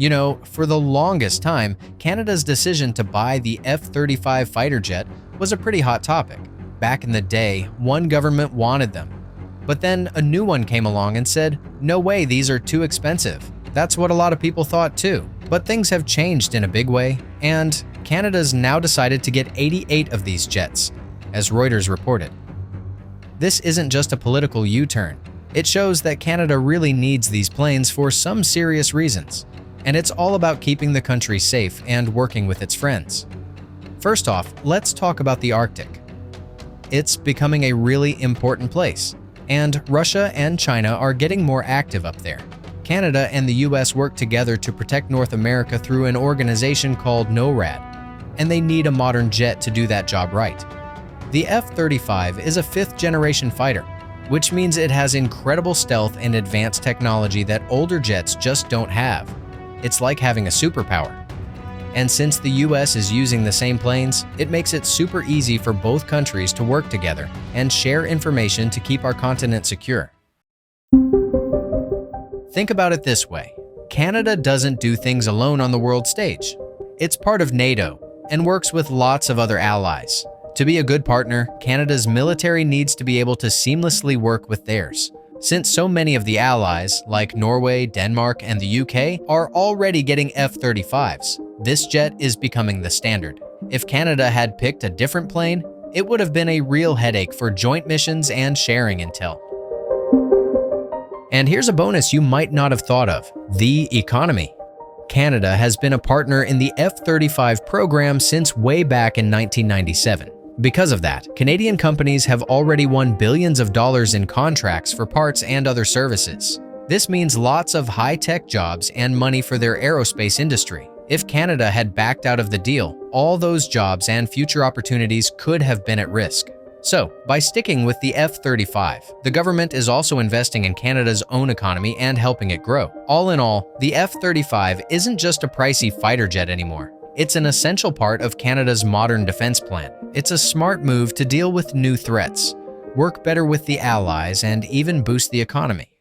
You know, for the longest time, Canada's decision to buy the F-35 fighter jet was a pretty hot topic. Back in the day, one government wanted them. But then a new one came along and said, no way, these are too expensive. That's what a lot of people thought too. But things have changed in a big way, and Canada's now decided to get 88 of these jets, as Reuters reported. This isn't just a political U-turn. It shows that Canada really needs these planes for some serious reasons. And it's all about keeping the country safe and working with its friends. First off, let's talk about the Arctic. It's becoming a really important place, and Russia and China are getting more active up there. Canada and the US work together to protect North America through an organization called NORAD, and they need a modern jet to do that job right. The F-35 is a fifth-generation fighter, which means it has incredible stealth and advanced technology that older jets just don't have. It's like having a superpower. And since the US is using the same planes, it makes it super easy for both countries to work together and share information to keep our continent secure. Think about it this way. Canada doesn't do things alone on the world stage. It's part of NATO and works with lots of other allies. To be a good partner, Canada's military needs to be able to seamlessly work with theirs. Since so many of the allies, like Norway, Denmark, and the UK, are already getting F-35s, this jet is becoming the standard. If Canada had picked a different plane, it would have been a real headache for joint missions and sharing intel. And here's a bonus you might not have thought of: the economy. Canada has been a partner in the F-35 program since way back in 1997. Because of that, Canadian companies have already won billions of dollars in contracts for parts and other services. This means lots of high-tech jobs and money for their aerospace industry. If Canada had backed out of the deal, all those jobs and future opportunities could have been at risk. So, by sticking with the F-35, the government is also investing in Canada's own economy and helping it grow. All in all, the F-35 isn't just a pricey fighter jet anymore. It's an essential part of Canada's modern defense plan. It's a smart move to deal with new threats, work better with the allies, and even boost the economy.